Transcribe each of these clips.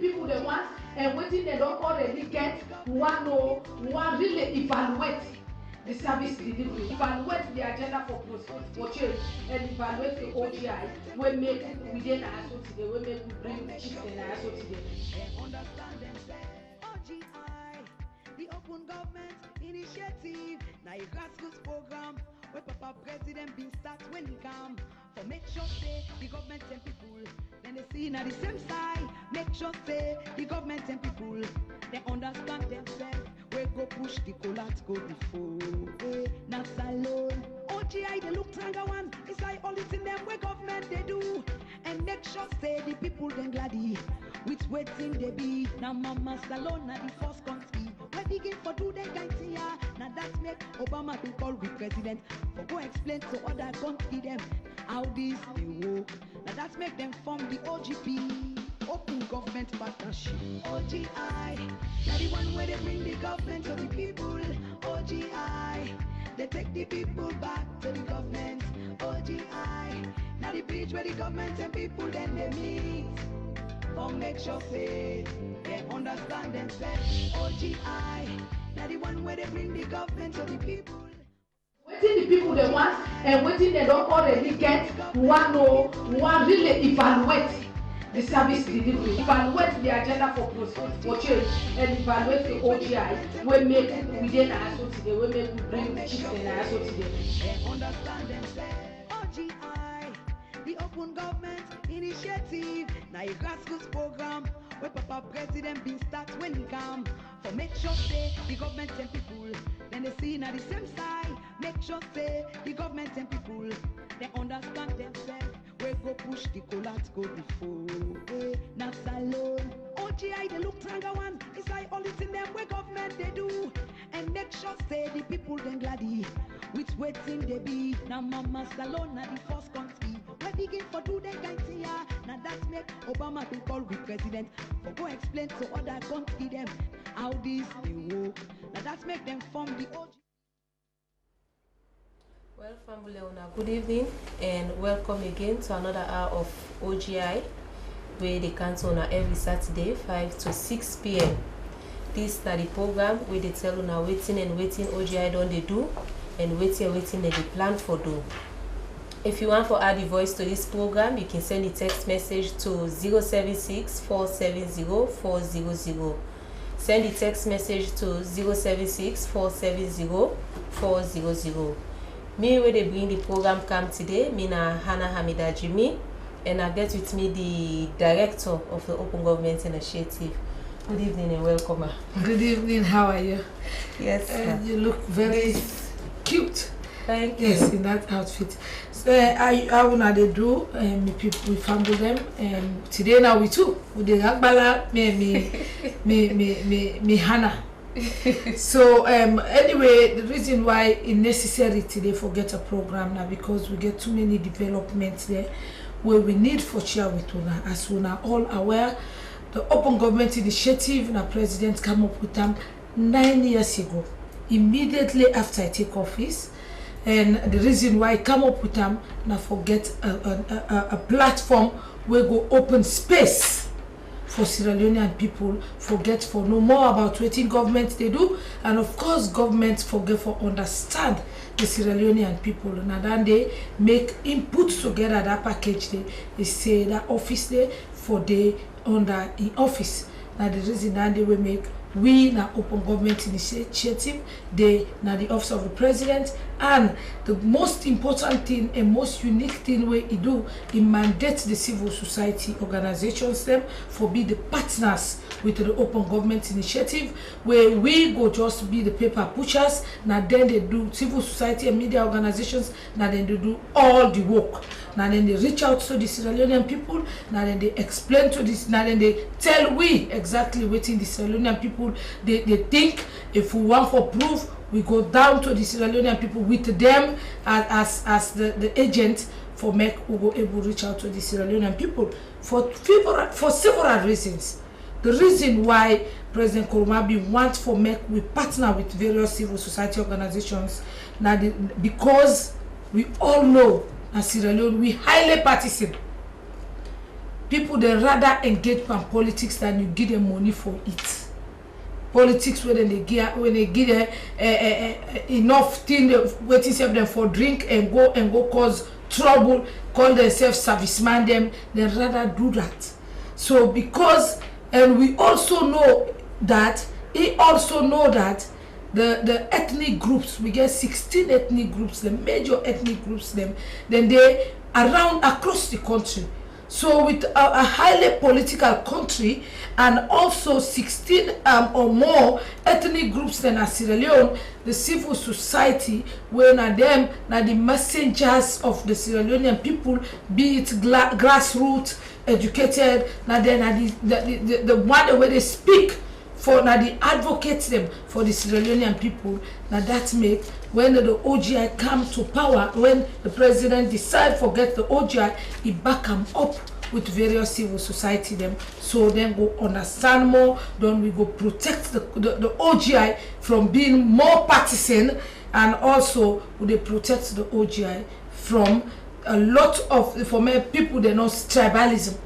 people they want and waiting they don't already get. We want really evaluate the service delivery, evaluate the agenda for change, and evaluate the OGI. We make within our today, we make we bring the chiefs in our today. OGI, the Open Government Initiative, now a grassroots program where Papa President been start when he come. For make sure say the government and people, then they see now the same side. Make sure say the government and people, they understand themselves. We go push the collapse go before. Not alone. OGI they look stronger one. It's like all it's in them where government they do. And make sure say the people then gladdy. Which waiting they be. Now Mama Salon na the first country. We begin for do they guys here. Now that make Obama be called with president. For go explain to other country them how this they work. Now that make them form the OGP. Open Government Partnership. OGI, now the one where they bring the government to the people. OGI, they take the people back to the government. OGI, now the bridge where the government and people then they meet. For make sure say they understand themselves. OGI, now the one where they bring the government to the people. Waiting the people they want and waiting they don't already get. We want really evaluate the service delivery, evaluate the agenda for change, and evaluate the OGI. We make within our today, we make we bring the chiefs in our today. They understand themselves. OGI, the Open Government Initiative, now a grassroots program where Papa President been start when he come. For make sure say the government and people, then they see now the same side. Make sure say the government and people, they understand themselves. We go push the collapse go before. Not alone. OGI they look stronger one. It's like all it's in them where government they do. And make sure say the people then gladdy. Which waiting they be. Now Mama Salon na the first country. We begin for do they guys here. Now that make Obama be called with president. For go explain to other country them how this they work. Now that make them form the OGI. Well, family owner, good evening and welcome again to another hour of OGI, where they come on every Saturday 5 to 6 p.m. This is the program where they tell you waiting and waiting OGI don't they do and waiting and they plan for do. If you want to add a voice to this program, you can send a text message to 076 470 400. Send a text message to 076 470 400. Me where they bring the program come today, me na Hannah Hamida Jimmy, and I get with me the director of the Open Government Initiative. Good evening and welcome. Good evening, how are you? Yes, you look very cute. Thank you. Yes, in that outfit. So I wanna they do me people we family them and today now we too. With the Agbala me Hannah. So anyway, the reason why it's necessary today for get a program now because we get too many developments there where we need for share with una. As we are all aware, the Open Government Initiative and president came up with them 9 years ago, immediately after I take office. And the reason why I come up with them now forget a platform where go open space for Sierra Leonean people, forget for know more about what government they do, and of course government forget for understand the Sierra Leonean people. Now then they make input together that package they say that office there for the under in office. Now the reason that they will make we na Open Government Initiative, they na the office of the president, and the most important thing and most unique thing where it do, it mandate the civil society organizations them for be the partners with the Open Government Initiative, where we go just be the paper pushers. Now then they do civil society and media organizations. Now then they do all the work. Now then they reach out to the Sierra Leonean people. Now then they explain to this. Now then they tell we exactly what in the Sierra Leonean people they think. If we want for proof, we go down to the Sierra Leonean people with them as the agent for make we go able to reach out to the Sierra Leonean people for several reasons. The reason why President Kouroumabi wants for make we partner with various civil society organizations now because we all know as Sierra Leone we highly partisan. people they rather engage in politics than you give them money for it. Politics when they give enough thing waiting save them for drink and go cause trouble, call themselves serviceman them, they rather do that. So because, and we also know that he also know that the ethnic groups, we get 16 ethnic groups, the major ethnic groups then they around across the country. So with a highly political country and also 16 or more ethnic groups than Sierra Leone, the civil society, when them now the messengers of the Sierra Leonean people, be it grassroots, educated, now then the one where they speak for now the advocates them for the Sierra Leonean people. Now that make when the OGI come to power, when the president decide forget the OGI, he back them up with various civil society them, so then go understand more, then we go protect the OGI from being more partisan, and also they protect the OGI from a lot of for many people they know tribalism.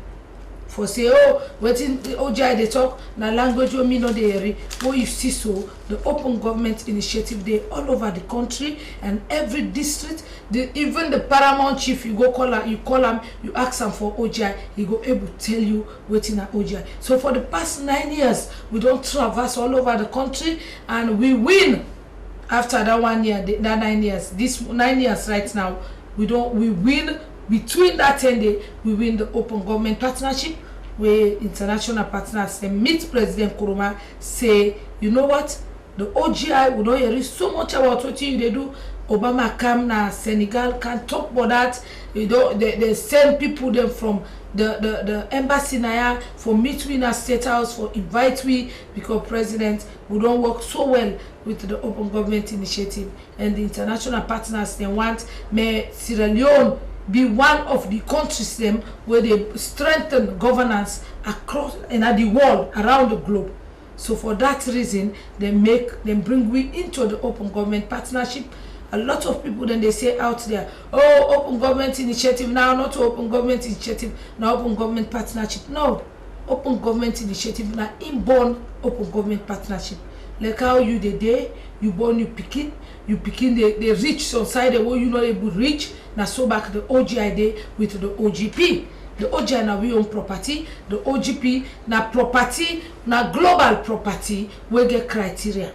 For say, oh, waiting the OGI they talk na language you mean no they what you see. So the open government initiative they all over the country and every district, even the paramount chief, you go call him, you ask him for OGI, he go able to tell you waiting at OGI. So for the past 9 years, we don't traverse all over the country and we win. After that 1 year, that 9 years, this 9 years right now, we win. Between that 10 days, we win the open government partnership where international partners they meet President Nkrumah, say, you know what, the OGI, we don't hear so much about what they do. Obama come na Senegal, can't talk about that. You know, they send people them from the embassy now for meet we in our state house, for invite we, because president we don't work so well with the open government initiative and the international partners. They want may Sierra Leone be one of the countries them where they strengthen governance across and at the world around the globe. So for that reason, they bring we into the open government partnership. A lot of people then they say out there, oh, open government initiative now, not open government initiative, now open government partnership. No, open government initiative now inborn open government partnership. Like how you the day you born you picking the rich society where you not able to reach. Now so back the OGI day with the OGP. The OGI now we own property, the OGP now property, now global property we get criteria.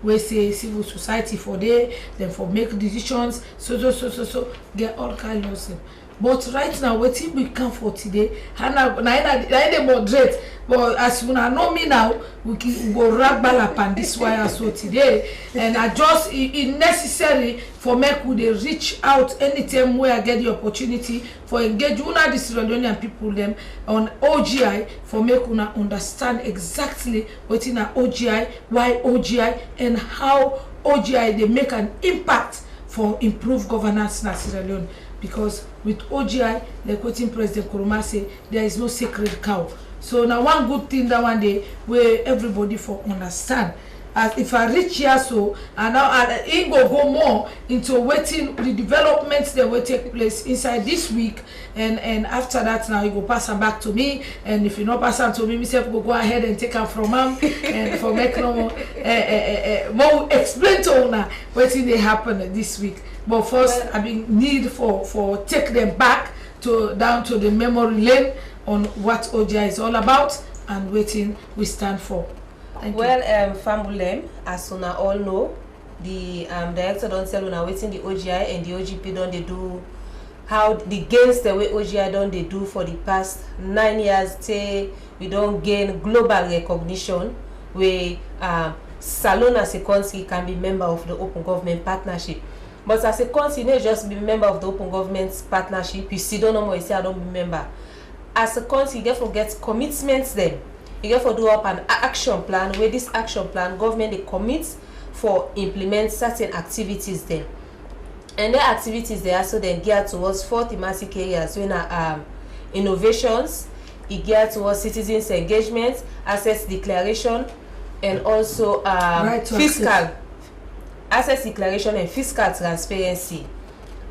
We say civil society for there, then for make decisions, so get all kinds of things. But right now, what we come for today, and I moderate. But as you know me now, we go rag ball upon this wire so today, and I just it necessary for me to reach out anytime where I get the opportunity for engage una the Sierra Leonean people them on OGI for me to understand exactly what in a OGI, why OGI, and how OGI they make an impact for improved governance in Sierra Leone. Because with OGI, like what President Nkrumah say, there is no sacred cow. So now one good thing that one day where everybody for understand. As if I reach here so, and now it go more into waiting the developments that will take place inside this week, and after that now you go pass them back to me, and if you not pass them to me, myself go ahead and take them from them, and for make no more explain to una what they happen this week. But first, I mean need for take them back to down to the memory lane on what OGI is all about and waiting we stand for. Fambulem, as una all know, the director don't tell una waiting the OGI and the OGP don't they do how the gains the way OGI don't they do for the past 9 years till we don't gain global recognition where Salone as a country can be member of the open government partnership. But as a country, you not just be member of the open government partnership, you see don't know more, you say I don't be member. As a country, you get to get commitments then. You get to do up an action plan where this action plan government they commit for implement certain activities then. And the activities they also then geared towards 4 thematic areas when innovations, it geared towards citizens engagement, access declaration, and also fiscal access declaration and fiscal transparency.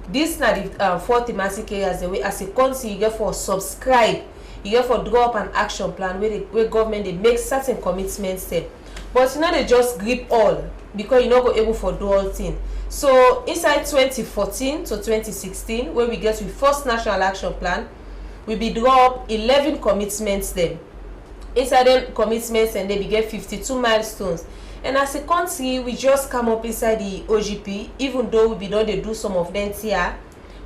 These are the 4 thematic areas the way as a country you get for subscribe you get for draw up an action plan where government they make certain commitments there. But you know they just grip all because you not go able for do all thing. So inside 2014 to 2016, where we get with first national action plan, we be draw up 11 commitments then. Inside them commitments and they be get 52 milestones. And as a country, we just come up inside the OGP, even though we be done they do some of them here,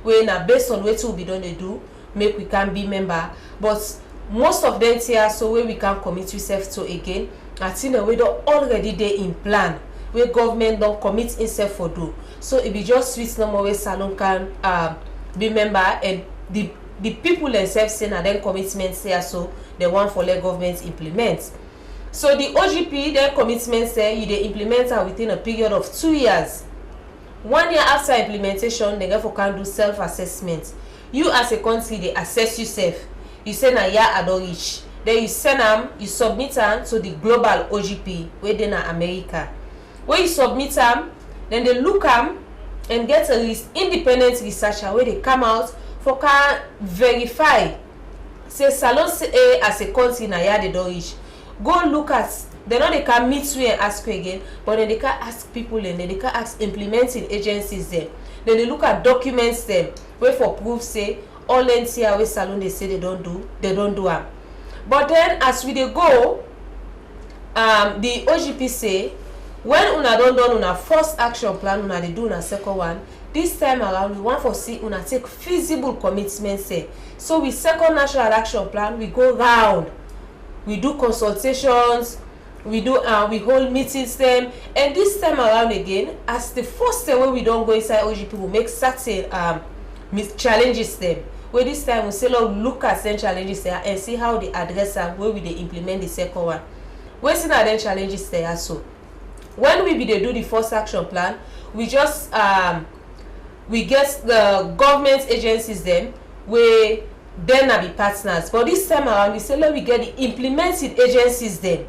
where now based on what we be done they do, make we can be member. But most of them here, so where we can commit ourselves to again, I think that we don't already they in plan, where government don't commit itself for do. So it be just sweet no more way Salone can be member, and the people themselves say na then commitments here, so they want for let government implement. So the OGP, their commitments say you they implement her within a period of 2 years. 1 year after implementation, they therefore can do self-assessment. You as a country, they assess yourself. You say na year I don't reach. Then you send them, you submit them to the global OGP, where they na America. When you submit them, then they look them and get a independent researcher where they come out for can verify. Say Salone A as a country na year they don't reach. Go look at, they know they can meet you and ask you again, but then they can ask people and then they can ask implementing agencies there. Then they look at documents them where for proof say all NCR where Salone they say they don't do them. But then as we they go, the OGP say when una don't do una first action plan, una they do una second one. This time around we want for see una take feasible commitments there. So with second national action plan we go round. We do consultations, we hold meetings them, and this time around again, as the first time when we don't go inside OGP, we make certain challenges them. Where this time we say look at some challenges there and see how they address them, where we they implement the second one. We see that then challenges there also. When we do the first action plan, we just we get the government agencies them where then I be partners, but this time around we say let we get the implementing agencies then.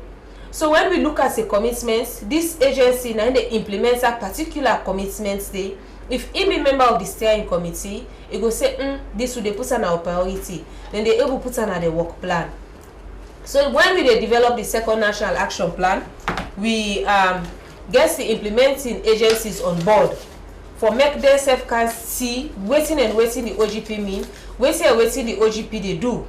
So when we look at the commitments, this agency now they implement a particular commitments day. If he be member of the steering committee, it go say this will they put on our priority, then they able put on the work plan. So when we they develop the second national action plan, we get the implementing agencies on board for make themselves can see waiting the OGP mean, waiting the OGP they do,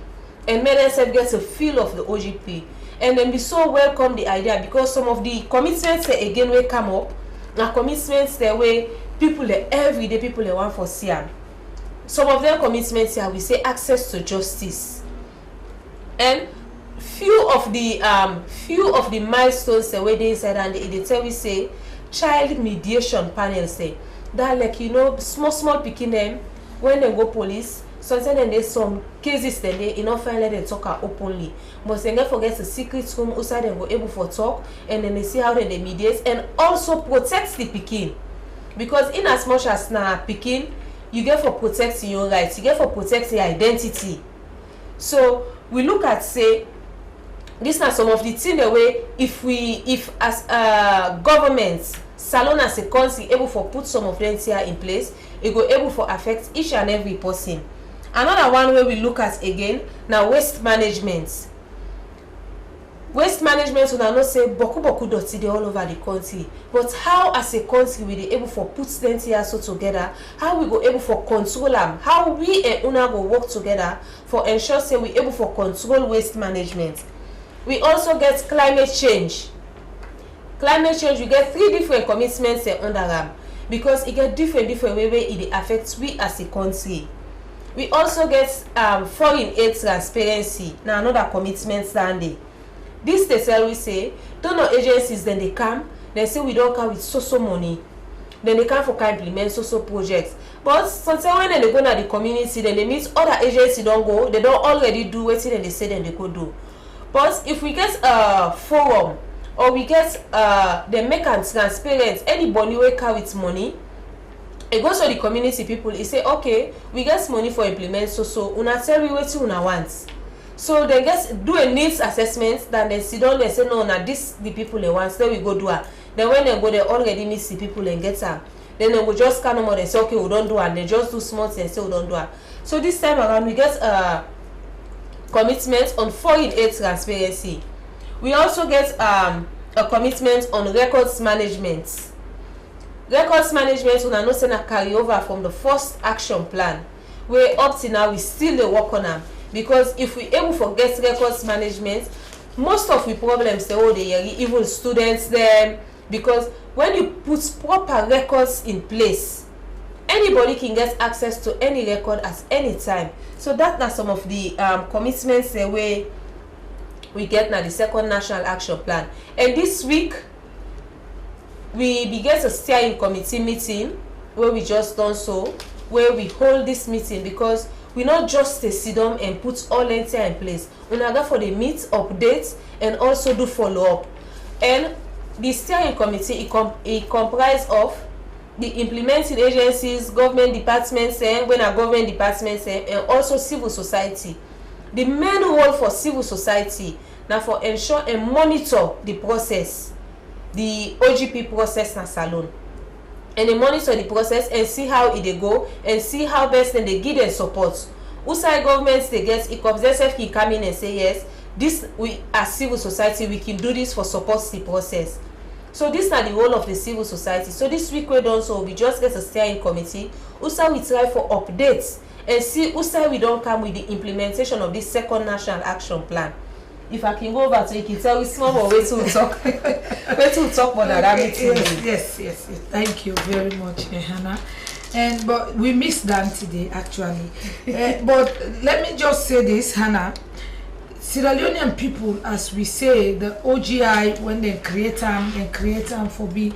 and make themselves get a feel of the OGP, and then we so welcome the idea because some of the commitments again will come up, now commitments the way people everyday people they want for see. Some of them commitments here we say access to justice, and few of the milestones the way they said, and they tell we say child mediation panel say that like small picking them when they go police sometimes then there's some cases then they enough and let them talk openly, but they never forget the secret room outside them go able for talk, and then they see how they mediate and also protect the picking, because in as much as now picking you get for protecting your rights, you get for protecting your identity. So we look at say this are some of the things the way if as governments Salone as a country able for put some of them here in place, it go able for affect each and every person. Another one where we look at again now waste management. Waste management will not say boku dirty they all over the country, but how as a country we they able for put them here so together, how we go able for control them, how we and una go work together for ensure say we able for control waste management. We also get climate change. Climate change, we get 3 different commitments under them because it get different way it affects we as a country. We also get foreign aid transparency. Now another commitment standing. This they tell we say donor agencies then they come, they say we don't come with so money. Then they come for implement so projects. But sometimes when they go to the community, then they meet other agencies don't go, they don't already do what they say then they could do. But if we get a forum or we get they make it transparent, anybody will carry with money, it goes to the community people, it say okay, we get money for implement so una tell me what una want. So they get do a needs assessment, then they sit down they say no, now this the people they want, so we go do it. Then when they go they already meet the people and get them. Then they will just kind of more, they say okay we don't do it, and they just do small things and say we don't do it. So this time around we get commitment on foreign aid transparency. We also get a commitment on records management. Records management una know say na carry over from the first action plan, wey up till now we still dey work on am, because if we able forget records management, most of the problems dey hold dey even students dem, because when you put proper records in place, anybody can get access to any record at any time. So that na some of the commitments wey we get na the second national action plan. And this week we begin a steering committee meeting where we just done so, where we hold this meeting because we not just sit down and put all entire in place. We now go for the meet, update, and also do follow up. And the steering committee it comprise of the implementing agencies, government departments, when a government departments, and also civil society. The main role for civil society now for ensure and monitor the process, the OGP process na salon, and they monitor the process and see how it dey go and see how best then they give them support. Outside governments they get it comes themselves can come in and say yes, this we as civil society we can do this for support the process. So this na the role of the civil society. So this week we done so we just get a steering committee. Outside we try for updates and see outside we don't come with the implementation of this second national action plan. If I can go over to you, can tell me small more way to talk. Way to talk more than that. Yes. Thank you very much, Hannah. And but we missed Dan today actually. But let me just say this, Hannah. Sierra Leonean people, as we say, the OGI when they create them for be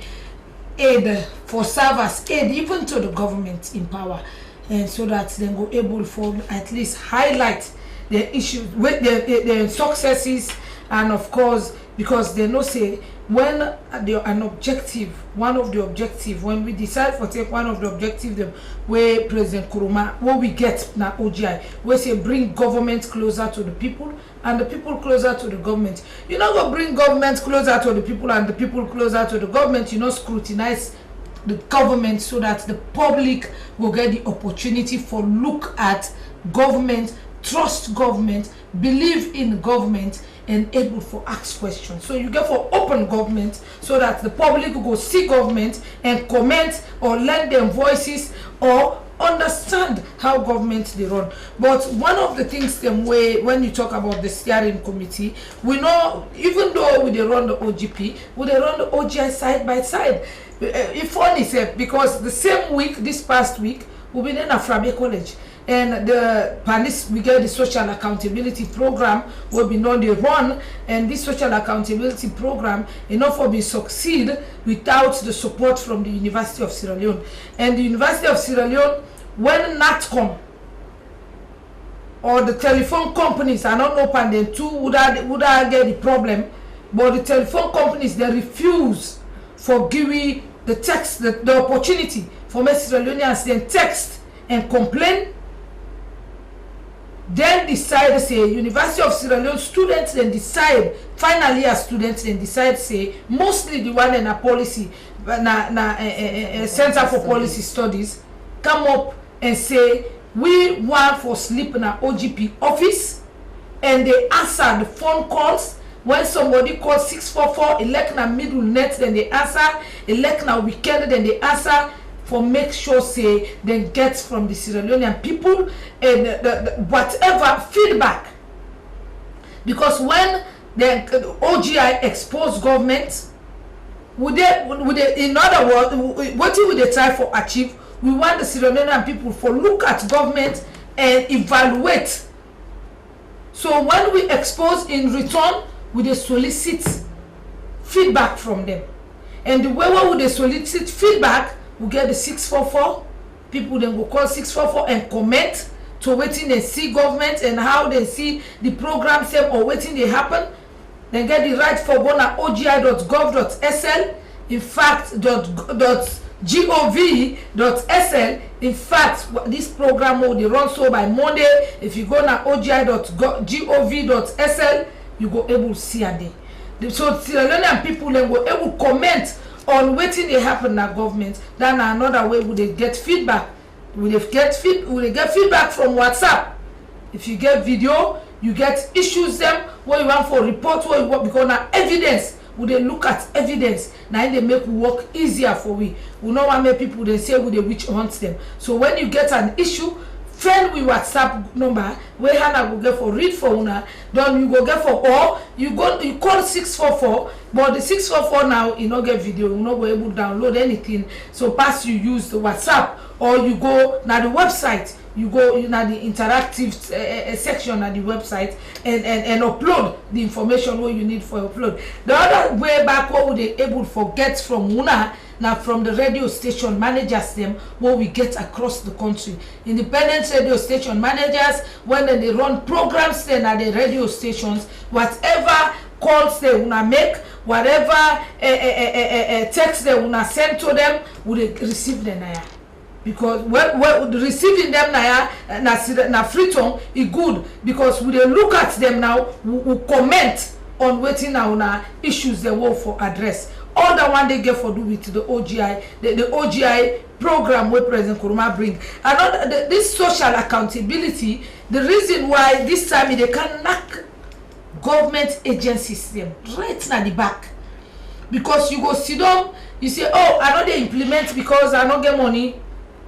aid for serve as aid even to the government in power, and so that they go able for at least highlight the issues with their successes, and of course because they know say when an objective, one of the objective, when we decide for take one of the objective them where President Kuruma what we get now OGI we say bring government closer to the people and the people closer to the government. You not go bring government closer to the people and the people closer to the government, you know, scrutinize the government so that the public will get the opportunity for look at government, trust government, believe in government, and able for ask questions. So you get for open government so that the public will go see government and comment or lend them voices or understand how government they run. But one of the things them way when you talk about the steering committee, we know even though we they run the OGP, we they run the OGI side by side. If funny said because the same week, this past week, we been in Afrabe College. And the PANIS, we get the social accountability program will be known they run, and this social accountability program enough will be succeed without the support from the University of Sierra Leone. And the University of Sierra Leone, when NATCOM or the telephone companies are not open, then too would I get the problem, but the telephone companies they refuse for giving the text the opportunity for Sierra Leoneans then text and complain. Then decide say University of Sierra Leone students then decide final year students then decide say mostly the one in a policy Center for Policy Studies come up and say we want for sleep in our OGP office, and they answer the phone calls when somebody calls 644 elect na middle net then they answer, elect na weekend then they answer, for make sure say then get from the Sierra Leonean people and the whatever feedback, because when the OGI expose government, would they in other words what would they try for achieve? We want the Sierra Leonean people for look at government and evaluate. So when we expose in return, we they solicit feedback from them, and the way we they solicit feedback, we get the 644 people then go call 644 and comment to waiting they see government and how they see the program same or waiting they happen. Then get the right for go na ogi.gov.sl, in fact .gov.sl. In fact this program will they run so by Monday. If you go na ogi.gov.sl, you go able to see a day. So Sierra Leonean people then go able to comment on waiting they happen in that government. Then another way would they get feedback. Will they get feedback from WhatsApp? if you get video, you get issues them what you want for report, what you want, because now evidence, we dey look at evidence, now they make work easier for we no want make people they say we dey witch hunt them. So when you get an issue, friend with WhatsApp number where Hannah go get for read for una, then you go get for, or you call 644, but the 644 now you no get video, you no go able to download anything, so pass you use the WhatsApp, or you go now the website, you go na the interactive section at the website and upload the information what you need for upload. The other way back what we dey able to get from una now from the radio station managers them what we get across the country. Independent radio station managers, when they run programs then at the radio stations, whatever calls they wanna make, whatever text they wanna send to them, we receive them now. Because when receiving them now na free tongue is good, because we dey look at them now, we comment on waiting now issues they want for address. All that one they get for do with the OGI, the OGI program where President Nkrumah bring. And this social accountability, the reason why this time they can knock government agencies them right at the back. Because you go sit down, you say, oh, I know they implement because I don't get money.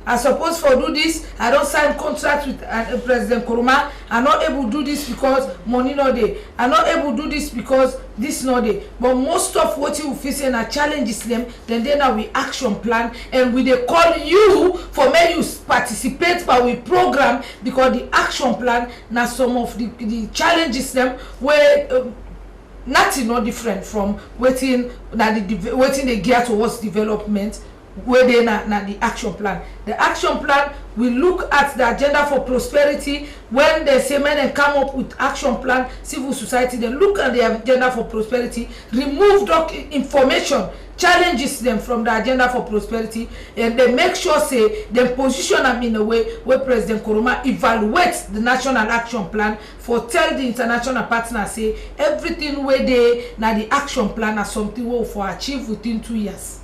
I suppose for do this, I don't sign contract with President Nkrumah. I'm not able to do this because money not there. I'm not able to do this because this not there. But most of what you face and challenges them, then now we action plan, and we they call you for may you participate but we program, because the action plan now some of the challenges them where nothing not different from waiting they gear towards development. Where they na the action plan. The action plan, we look at the agenda for prosperity. When they say men and come up with action plan, civil society, they look at the agenda for prosperity, remove information, challenges them from the agenda for prosperity, and they make sure say they position them in a way where President Nkrumah evaluates the national action plan for tell the international partners say everything where they na the action plan is something we for achieve within 2 years.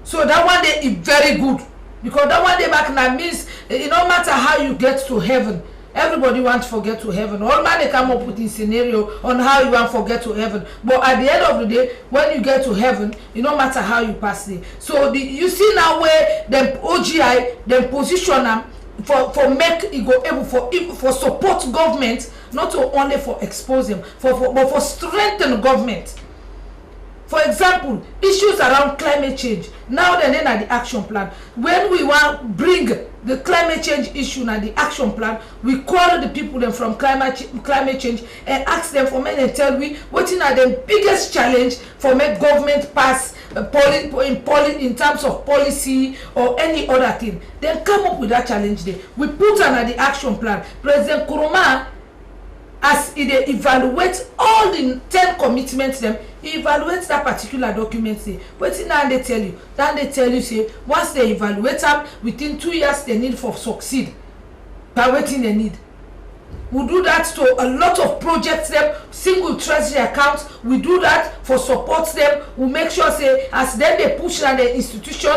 So that one day is very good, because that one day back now means it no matter how you get to heaven, everybody wants to get to heaven. All man they come up with a scenario on how you want to get to heaven. But at the end of the day, when you get to heaven, it no matter how you pass it. So you see now where them OGI them position them for make it go able for support government, not only for expose them, but for strengthen government. For example, issues around climate change. Now they're in the action plan. When we want to bring the climate change issue in the action plan, we call the people them from climate change and ask them for men and tell we what is the biggest challenge for make government pass in terms of policy or any other thing. Then come up with that challenge there. We put under the action plan. President Nkrumah, as he evaluates all the 10 commitments them, he evaluates that particular document say wetin now they tell you. Then they tell you say once they evaluate them within 2 years they need for succeed. By wetin they need. We do that to a lot of projects them, single treasury accounts. We do that for support them. We make sure say as then they push on the institution,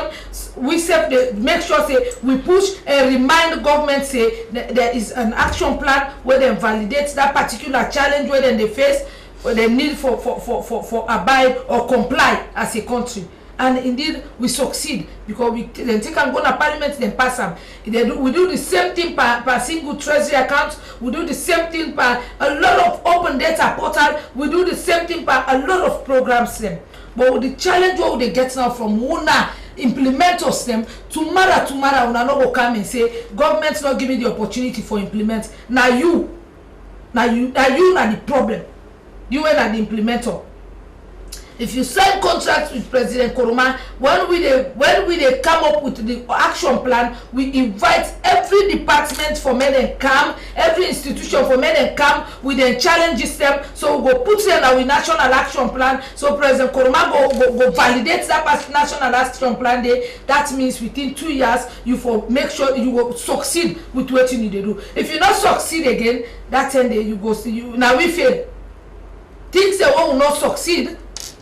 we say make sure say we push and remind government say there is an action plan where they validate that particular challenge where then they face, where they need for abide or comply as a country. And indeed we succeed, because we then take and go to parliament, then pass them. We do the same thing per single treasury account. We do the same thing per a lot of open data portal. We do the same thing per a lot of programs them. But with the challenge what they get now from una implementers them, tomorrow una no go come and say government's not giving the opportunity for implement. Now you are the problem. You are the implementer. If you sign contracts with President Nkrumah, when we they come up with the action plan, we invite every department for men and come, every institution for men and come, we then challenges them. So we go put them our national action plan. So President Nkrumah go validate that national action plan there. That means within 2 years you for make sure you will succeed with what you need to do. If you not succeed again, that 10 day you go see you now we fail. Things that will not succeed.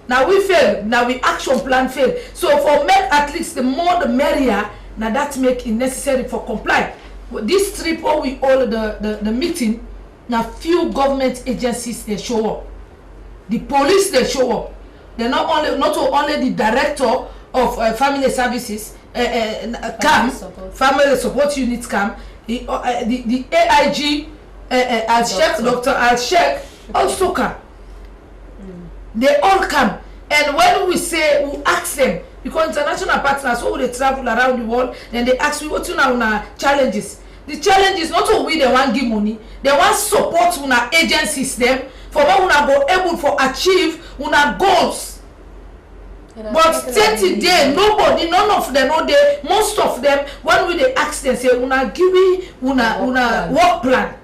Now we fail, now we action plan fail. So for make at least the more the merrier, now that make it necessary for comply this trip wey we hold the meeting, na few government agencies dey show up, the police dey show up. They not only the director of family services, CAM, family support unit CAM, the AIG, Dr. Al-Sheikh also come. They all come. And when we say, we ask them, because international partners, so they travel around the world, then they ask, what are challenges? The challenge is not to we they want give money, they want support una agencies them for what una go able for achieve una goals. But 30 days, nobody, none of them, no they, most of them, when we they ask them, say una give me una work plan.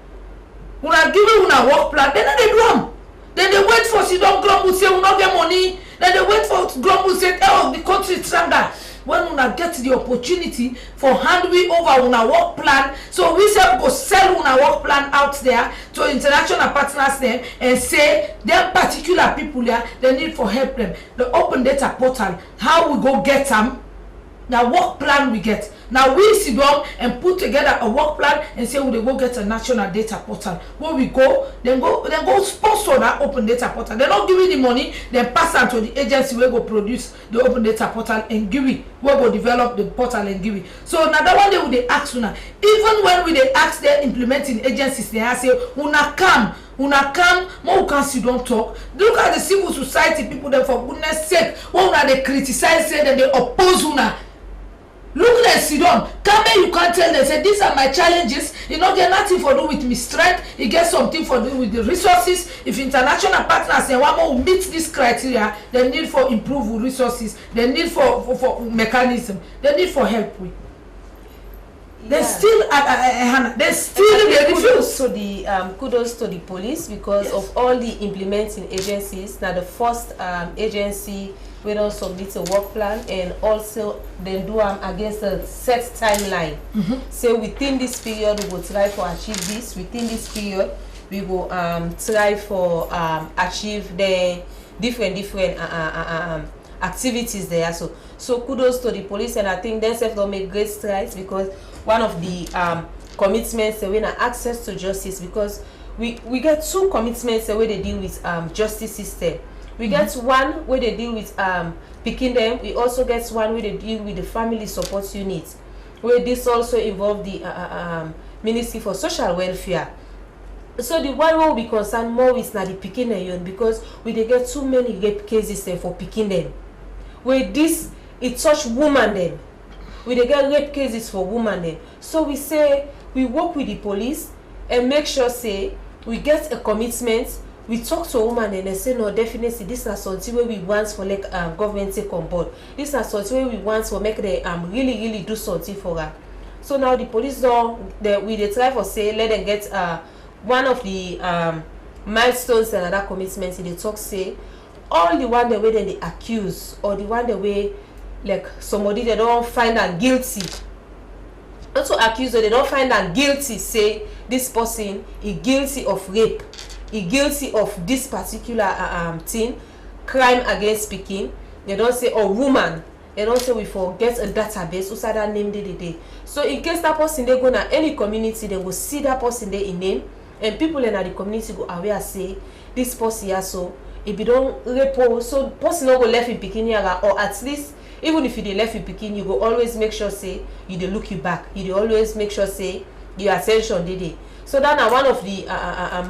Una give me una work plan, then they do them. Then they wait for si don't grumble say we not get money. Then they wait for grumble say oh the country is stronger. When una get the opportunity for hand we over una work plan, so we say go sell una work plan out there to international partners there and say them particular people there they need for help them. The open data portal, how we go get them? Now work plan we get. Now we sit down and put together a work plan and say we go get a national data portal. Where we go sponsor that open data portal. They don't give you the money, then pass on to the agency where go produce the open data portal and give it. Where go develop the portal and give it. So now that one day we they ask una. Even when we they ask their implementing agencies, they say una come, more council don't talk. Look at the civil society people there for goodness sake. When una they criticize, say that they oppose una. Look like Sidon. Come here, you can't tell them, say, these are my challenges. You know, get nothing for do with me strength. You get something for do with the resources. If international partners say, one more meet this criteria, they need for improve resources. They need for mechanism. They need for help with. They still, they still they refuse. Kudos to the police because of all the implementing agencies. Now the first agency we don't submit a work plan and also then do them against a set timeline. So within this period we will try to achieve this. Within this period we will try for achieve the different activities there. So kudos to the police, and I think themselves don't make great strides because one of the commitments we have access to justice, because we get two commitments where they deal with justice system. We get one where they deal with picking them. We also get one where they deal with the family support unit, where this also involve the Ministry for Social Welfare. So the one will be concerned more with the picking them because we they get too many rape cases for picking them. Where this it touch woman then, we they get rape cases for woman then. So we say we work with the police and make sure say we get a commitment. We talk to a woman and they say no, definitely this is something where we want for like government take on board. This is something where we want to make them really do something for her. So now the police don't they try for say let them get one of the milestones and other commitments. They talk say all the one the way they accuse or the one the way like somebody they don't find them guilty. Not to accuse or they don't find them guilty. Say this person is guilty of rape. He guilty of this particular thing, crime against speaking. They don't say oh woman. They don't say we forget a database who said that name day. So in case that person they go to any community, they will see that person there in name, and people in the community go aware say this person here. So if you don't report, so person not go left in Pekin or at least even if you dey left in Pekin, you go always make sure say you dey look you back. You dey always make sure say your attention dey. So that is one of the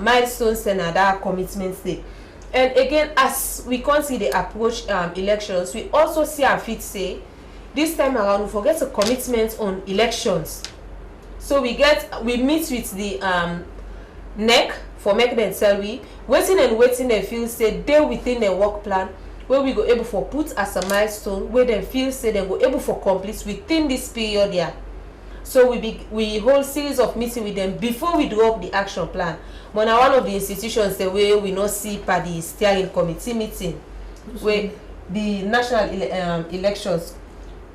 milestones and other commitments there. And again, as we continue to approach elections, we also see and fit say this time around we forget a commitment on elections. So we meet with the NEC for make them tell we waiting they feel say they within their work plan where we go able for put as a milestone where they feel say they go able for complete within this period here. So we hold series of meeting with them before we drop the action plan. But now one of the institutions the way we not see per the steering committee meeting where the National Elections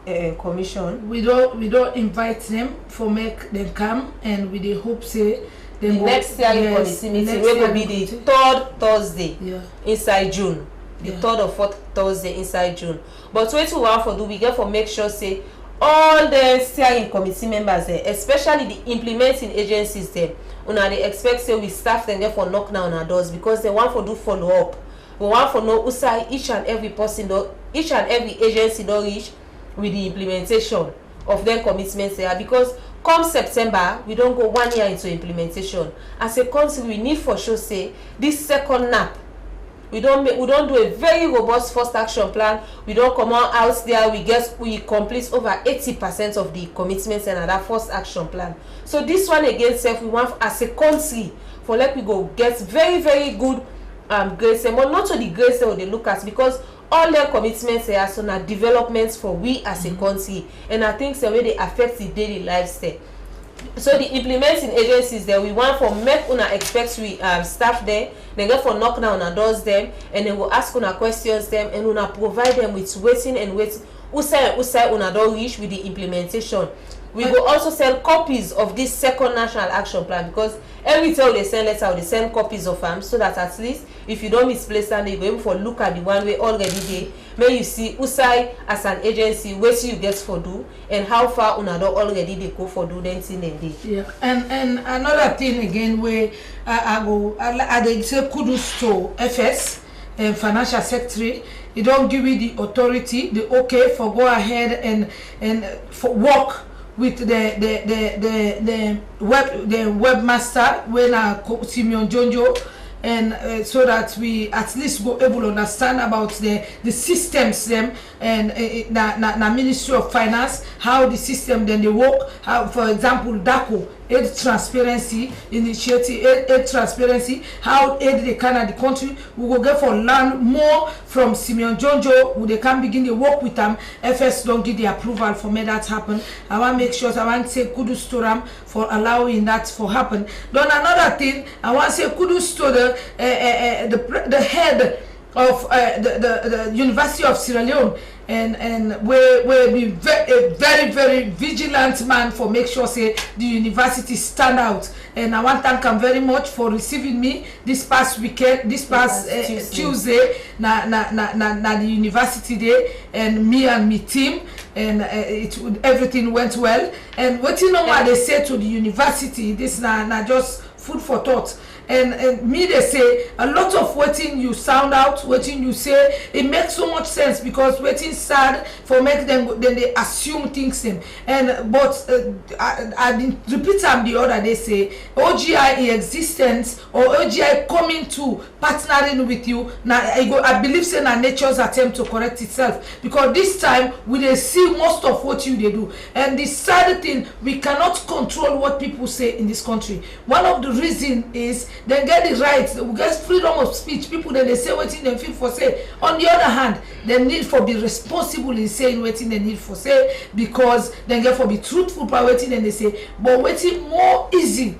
Commission. We don't invite them for make them come, and we dey hope say the next steering committee meeting will be the third Thursday inside June. The third or fourth Thursday inside June. But what we want for do we get for make sure say all the steering committee members there, especially the implementing agencies there, they expect say we staff them there for knock down our doors because they want to do follow up. We want to know usai each and every agency don't reach with the implementation of their commitments there, because come September we don't go 1 year into implementation. As a country, we need for sure say this second nap. We don't do a very robust first action plan. We don't come out there. We complete over 80% of the commitments in that first action plan. So this one again, we want as a country for like we go get very very good grades, but not to the grades that they look at, because all their commitments are so now developments for we as a country, and I think the way they affect the daily lifestyle. So the implementing agencies there, we want for make una expect we staff there, then go for knock down on doors them, and then we'll ask una questions them, and una provide them with waiting usai una don't reach with the implementation. We will also send copies of this second national action plan, because every time they send letter, they send copies of them, so that at least if you don't misplace them, they go able for look at the one way already there. May you see usai as an agency what you get for do and how far una don't already they go for do then thing and day. Yeah, and another thing again where I say kudos to FS and Financial Secretary. They don't give you the authority, the okay for go ahead and for work with the webmaster when Simeon Jonjo, and so that we at least go able to understand about the systems them, and na Ministry of Finance, how the system then they work, how for example DACO, aid transparency initiative, aid transparency, how aid they can at the country. We will get for learn more from Simeon Jonjo, who they can begin to work with them. FS don't give the approval for me that happen. I want to make sure, I want to say kudos to them for allowing that for happen. Then another thing, I want to say kudos to the head of the University of Sierra Leone, and where be a very very vigilant man for make sure say the university stand out. And I want to thank him very much for receiving me this past weekend, this past Tuesday na the university day, and me team, and everything went well. And what you know what they say to the university, this na just food for thought. And me they say a lot of waiting you sound out, waiting you say, it makes so much sense, because waiting sad for make them, then they assume things them. And but I didn't repeat them the other day, say OGI in existence or OGI coming to partnering with you. Now I believe say na nature's attempt to correct itself, because this time we they see most of what you they do. And the sad thing, we cannot control what people say in this country. One of the reasons is they get the rights, we get freedom of speech. People then they say what they feel for say. On the other hand, they need for be responsible in saying what they need for say, because they get for be truthful by waiting and they say, but waiting more easy.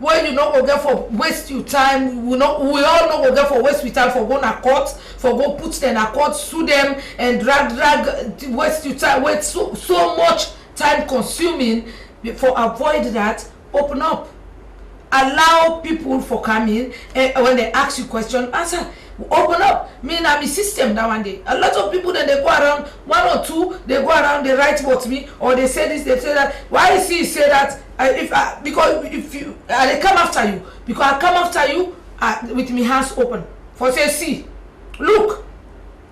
When you not go get for waste your time, we all not go get for waste your time for go na court, for go put them in court, sue them and drag waste your time, wait so much time consuming. For avoid that, open up. Allow people for coming, and when they ask you question, answer. Open up. Me na me system that one day. A lot of people then they go around, one or two, they go around, they write about me, or they say this, they say that. Why is he say that? Because if you they come after you, because I come after you with me hands open. For say see, look,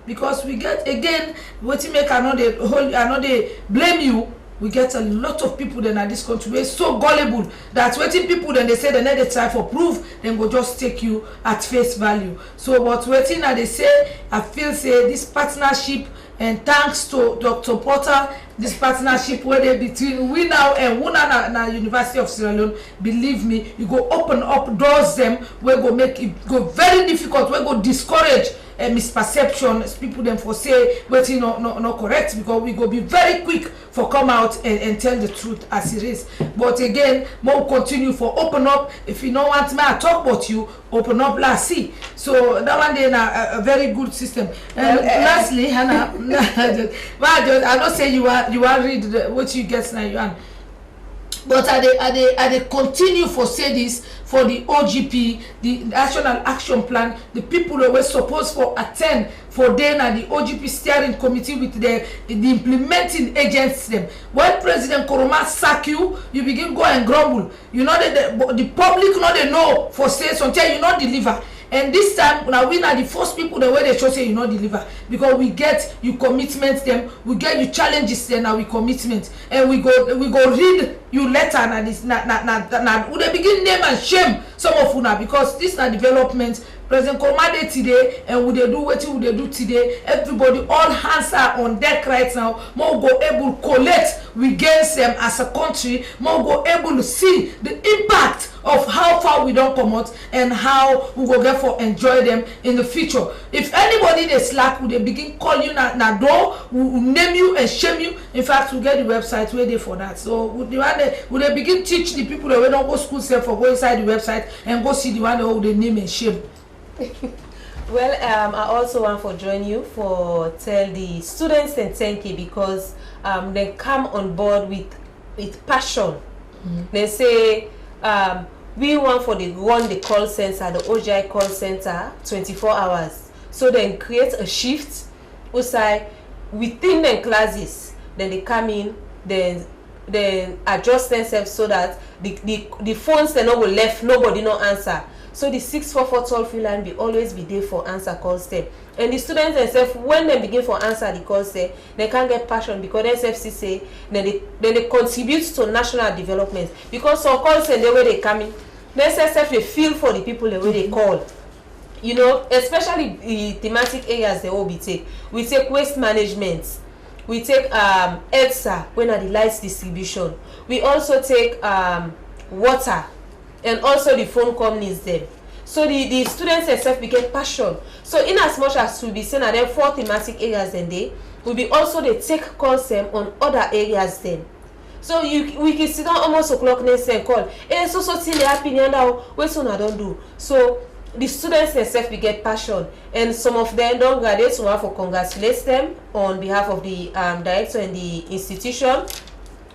because we get again what you make another blame you. We get a lot of people then at this country we're so gullible that waiting people then they say they need to try for proof, then go just take you at face value. So but waiting that they say, I feel say this partnership, and thanks to Dr. Porter, this partnership where they between we now and Wuna na University of Sierra Leone, believe me, you go open up doors them where go make it go very difficult, where go discourage misperception, people them for say waiting not correct, because we go be very quick for come out and tell the truth as it is. But again, more continue for open up. If you don't want me to talk about you, open up, let's see. So that one day a very good system. And lastly, Hannah, I don't say you are read what you get now. You But I they continue for say this for the OGP, the National Action Plan, the people that were supposed for attend for then at the OGP steering committee with the implementing agents them. When President Koroma sack you begin go and grumble. You know that the public know they know for say until you not deliver. And this time now we are the first people the way they show say you not deliver, because we get you commitment them, we get you challenges them, now we commitment, and we go read you letter and this na we begin name and shame some of una, because this na development. President Komade today, and would they do what would they do today? Everybody, all hands are on deck right now. More go able to collect we gain them as a country. More go able to see the impact of how far we don't come out and how we go get for enjoy them in the future. If anybody they slack, would they begin call you na door, will name you and shame you. In fact, we get the website where they for that. So would they begin teach the people that we don't go school self for go inside the website and go see the one who they name and shame. Well, I also want to join you for tell the students and thank you, because they come on board with passion. They say we want for the run the call center, the OGI call center 24 hours. So then create a shift outside within the classes. Then they come in, then adjust themselves so that the phones they no go left, nobody no answer. So the 644 toll-free line will always be there for answer calls there. And the students themselves, when they begin for answer the calls there, they can't get passion, because SFC say then they contribute to national development. Because some calls and the way they come in, the SFC they feel for the people the way they call. You know, especially the thematic areas they all be take. We take waste management. We take EDSA, when are the lights distribution. We also take water. And also the phone companies there. So the students themselves became passion. So in as much as we be saying that there 4 thematic areas then they will be also they take calls them on other areas then. So we can sit down almost o'clock next and call. Hey, so thing they opinion now, what soon I don't do. So the students themselves we get passion, and some of them don't graduate, so I want to congratulate them on behalf of the director and the institution.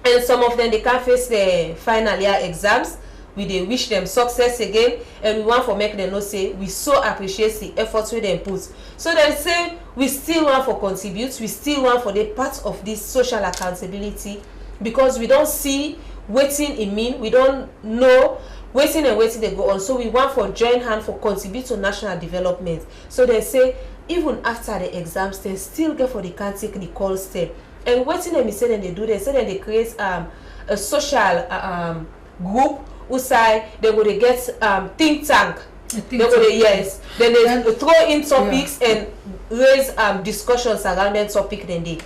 And some of them they can't face the final year exams. We they wish them success again, and we want to make them know say we so appreciate the efforts we them put. So they say we still want to contribute, we still want for the part of this social accountability, because we don't see waiting it mean, we don't know waiting and waiting they go on. So we want for join hand for contribute to national development. So they say even after the exams they still get for the can take the call step. And waiting them say then they do, they say that they create a social group. Usai, they go to get think tank. They go to, yes. Then they throw in topics and raise discussions around that topic. Then they.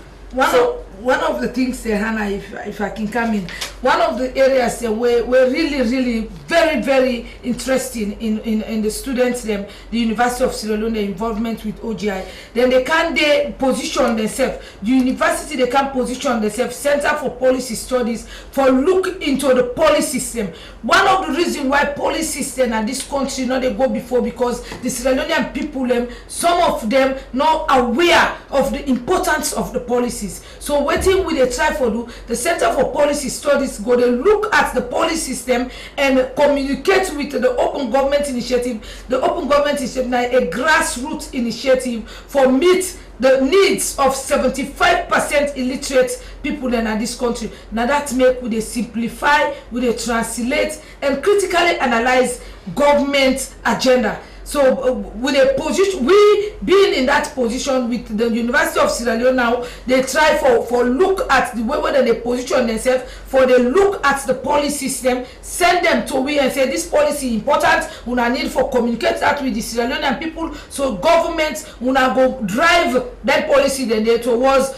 One of the things, Hannah, if I can come in, one of the areas were really very, very interesting in the students, the University of Sierra Leone involvement with OGI. Then they can position themselves. The university they can position themselves, Center for Policy Studies, for look into the policy system. One of the reasons why policy system in this country not they go before, because the Sierra Leonean people some of them not aware of the importance of the policies. So waiting with a try for do, the Center for Policy Studies go to look at the policy system and communicate with the Open Government Initiative. The Open Government Initiative now a grassroots initiative for meet the needs of 75% illiterate people in this country. Now that make we simplify, we translate and critically analyze government agenda. So with a position, we being in that position with the University of Sierra Leone now, they try for look at the way whether they position themselves, for they look at the policy system, send them to we and say this policy important, we need for communicate that with the Sierra Leonean people, so government will go drive that policy then they towards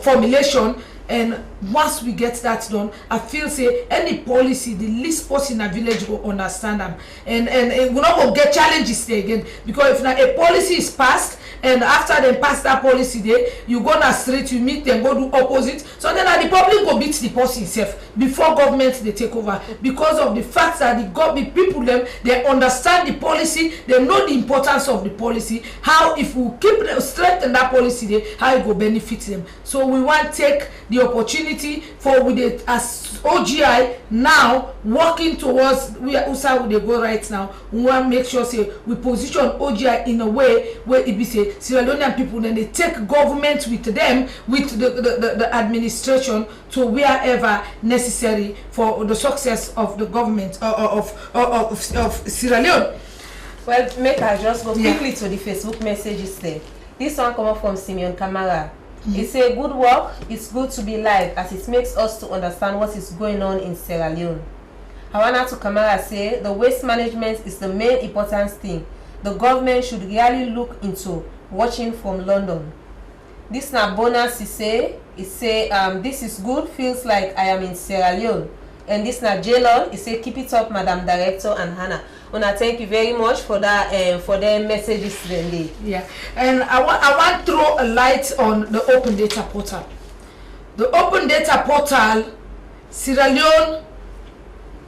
formulation. And once we get that done, I feel say any policy, the least person in a village will understand them. And we're not going to get challenges there again. Because if now a policy is passed, and after they pass that policy there, you go on straight, you meet them, go do opposite. So then the public go beat the person itself before government they take over. Because of the fact that the people they understand the policy, they know the importance of the policy, how if we keep strengthen that policy there, how it will benefit them. So we want to take the the opportunity for with it as OGI now working towards where USA would they go right now. We want to make sure say we position OGI in a way where it be say Sierra Leonean people then they take government with them, with the administration to wherever necessary for the success of the government of Sierra Leone. Well, make I just go quickly to the Facebook messages there. This one come up from Simeon Kamara. He say, good work, it's good to be live as it makes us to understand what is going on in Sierra Leone. Hawana to Kamara say, the waste management is the main important thing. The government should really look into watching from London. This na bonus he say, this is good, feels like I am in Sierra Leone. And this na Jalon, he say, keep it up, Madam Director and Hannah. Una, thank you very much for that for their messages today. Yeah, and I want to throw a light on the open data portal. The open data portal, Sierra Leone,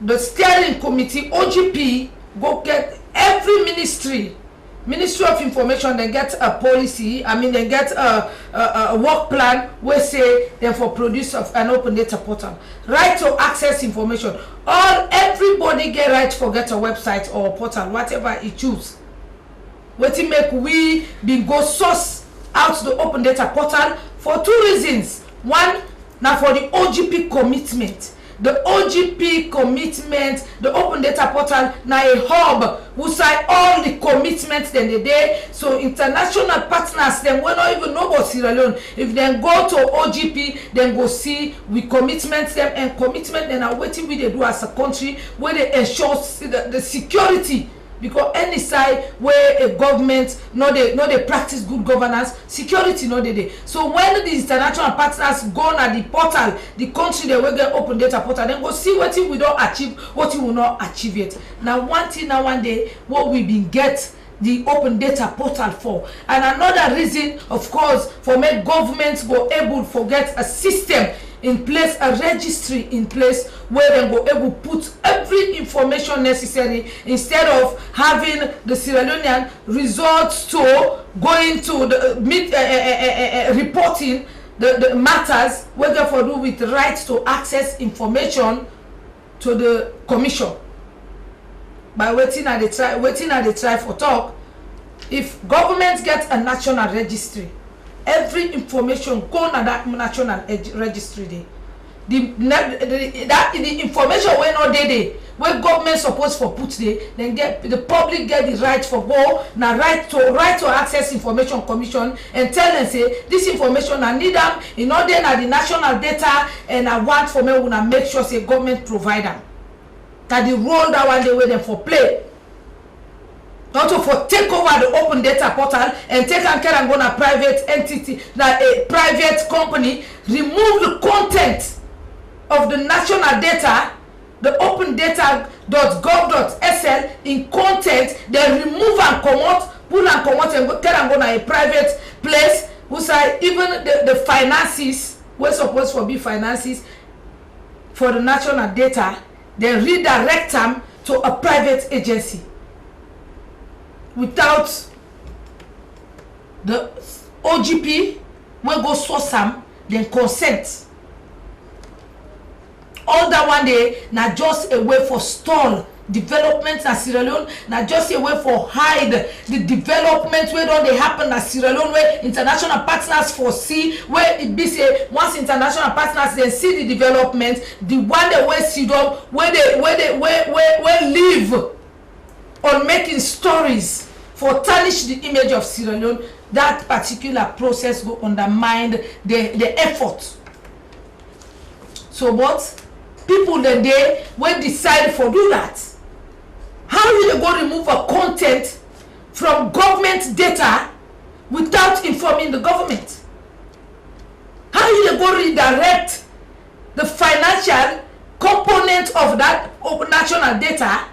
the steering committee, OGP, go get every Ministry of Information, they get a policy, they get a work plan where say they for produce of an open data portal. Right to access information. Everybody get right for get a website or a portal, whatever you choose. What it make we been go source out the open data portal for two reasons. One, now for the OGP commitment. The OGP commitment, the open data portal, now a hub who sign all the commitments then they day. So international partners, them will not even know about Sierra Leone. If they go to OGP, then go see we commitments them, and commitment then are waiting we they do as a country where they ensure the security. Because any side where a government no they practice good governance, security no they. So when the international partners go on the portal, the country they will get open data portal, then go see what we don't achieve, what we will not achieve it. Now one thing, now one day, what we been get the open data portal for. And another reason, of course, for make governments go able to get a system in place, a registry in place where they go able to put every information necessary instead of having the Sierra Leonean resorts to going to the reporting the matters whether for do with right to access information to the commission. By waiting at the try for talk, if government gets a national registry, every information go on that national registry day. The information when not there, where government supposed for put there, then get the public get the right for go now right to access information commission and tell them say this information I need them in order na the national data and I want for me wanna make sure say government provide them. That the role that one day where them for play. Not to for take over the open data portal and take and care and go na private entity, that a private company, remove the content of the national data, the open data.gov.sl in content, then remove and come out, pull and come out and go care and go na a private place, who say even the finances, we're supposed to be finances for the national data, then redirect them to a private agency. Without the OGP, when go source them, then consent. All that one day, now just a way for stall development in Sierra Leone, now just a way for hide the development where don't they happen in Sierra Leone, where international partners foresee, where it be say once international partners then see the development, the one they will see them where live on making stories for tarnish the image of Sierra Leone. That particular process go undermine the effort. So but people then they will decide for do that. How will they go remove a content from government data without informing the government? How will they go redirect the financial component of that national data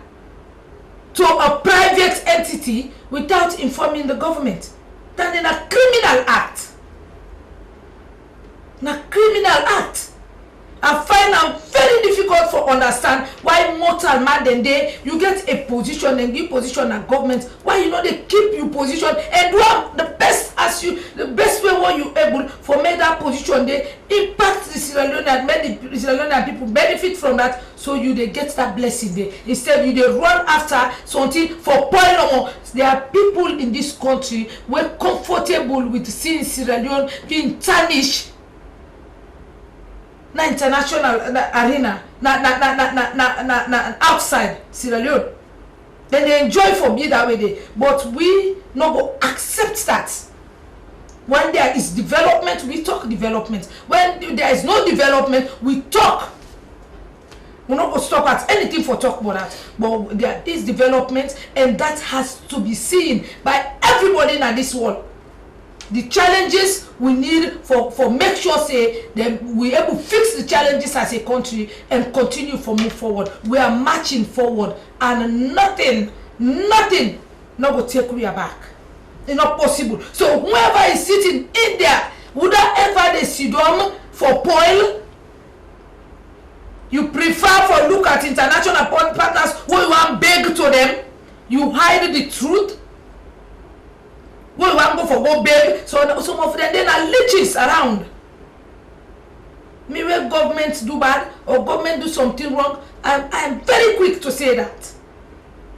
to a private entity without informing the government? That is a criminal act. A criminal act. I find it very difficult to understand why mortal man then they you get a position and give position at government. Why you know they keep you position and do the best as as you the best way what you able for make that position they impact the Sierra Leone and make the Sierra Leone people benefit from that, so you they get that blessing there. Instead you they run after something for point. There are people in this country who are comfortable with seeing Sierra Leone being tarnished na international arena na outside Sierra Leone. Then they enjoy for me that way there. But we not go accept that. When there is development, we talk development. When there is no development, we talk. We not go stop at anything for talk about that. But there is development, and that has to be seen by everybody in this world. The challenges we need for make sure say that we able to fix the challenges as a country and continue for move forward. We are marching forward, and nothing not go take we back. It's not possible. So whoever is sitting in there, would ever they sit down for poil? You prefer for look at international partners who you want beg to them. You hide the truth. We want go for go beg, so some of them then are leeches around. Me when government do bad or government do something wrong, I'm very quick to say that.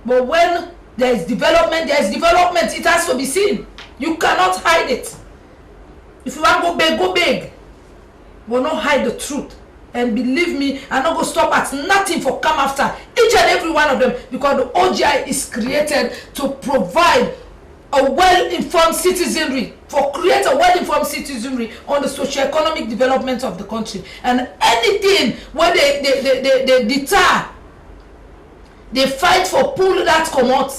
But when there is development, it has to be seen. You cannot hide it. If you want go beg. Will not hide the truth. And believe me, I'm not going to stop at nothing for come after each and every one of them, because the OGI is created to provide a well-informed citizenry, for create a well-informed citizenry on the socio-economic development of the country. And anything where they deter, they fight for pull that come out,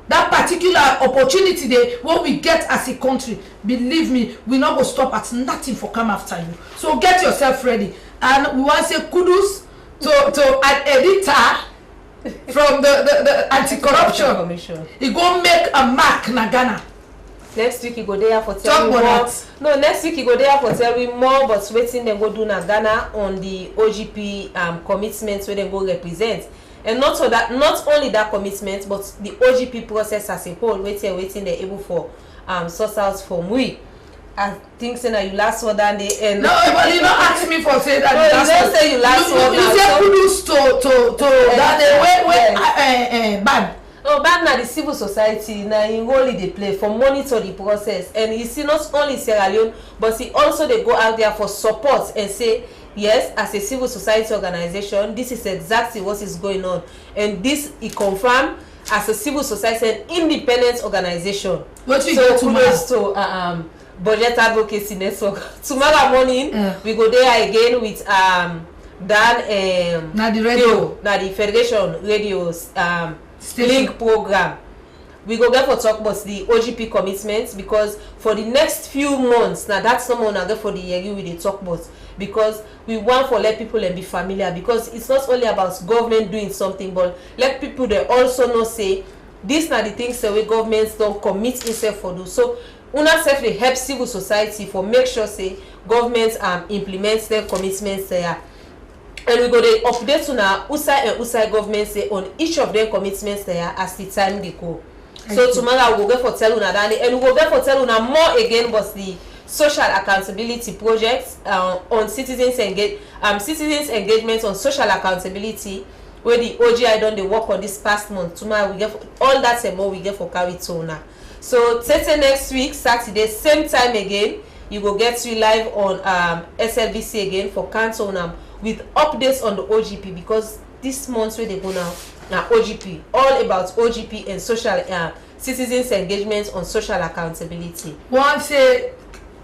that particular opportunity they what we get as a country, believe me, we not go stop at nothing for come after you. So get yourself ready. And we want to say kudos to an editor from the anti-corruption commission. He go make a mark na Ghana. Next week he go there for tell me more. No, next week he go there for tell me more, but waiting they go do na Ghana on the OGP commitments where they go represent. And not only that commitment, but the OGP process as a whole, waiting they're able for source out from we. I think so now you last word and the end. No, but you don't ask me for say that. No, you don't say you last word. You say kudos to that bad. No, bad na the civil society na in role they play for monitor the process, and you see not only Sierra Leone, but see also they go out there for support and say yes, as a civil society organization, this is exactly what is going on, and this is confirmed as a civil society and independent organization. What we so kudos to Budget Advocacy Network. Tomorrow morning we go there again with Dan na the radio, na the Federation Radio's link program. We go get for talk about the OGP commitments, because for the next few months now that's someone get for the year we dey talk about, because we want for let people and be familiar, because it's not only about government doing something, but let people they also know say these are the things that we governments don't commit itself for do. So una self dey help civil society for make sure say governments implement their commitments there. And we go dey update una USAI and USAI governments say on each of their commitments there as the time they go. So tomorrow we go get for tell una that, and we go get for tell una more again about the social accountability projects on citizens engagement on social accountability, where the OGI done the work on this past month. Tomorrow we get for, all that and more we get for carry to una. So next week Saturday same time again, you go get you live on SLBC again for Canton with updates on the OGP, because this month where they go now OGP, all about OGP and social citizens engagement on social accountability. One say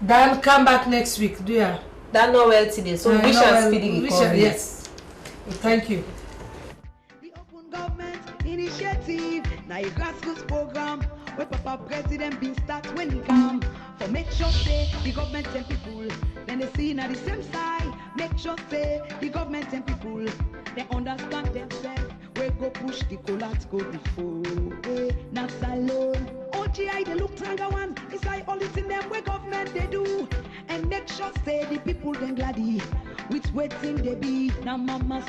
Dan come back next week, do ya? Dan not well today, so we shall speedy recovery. Yes. Thank you. The Open Government Initiative, now a grassroots program where Papa President been start when he come. For make sure say the government and people, then they see now the same side. Make sure say the government and people, they understand themselves. We go push the collapse go before. Not alone. OGI they look stronger one. It's like all this in them where government they do. And make sure say the people then gladdy with waiting they be. Now mama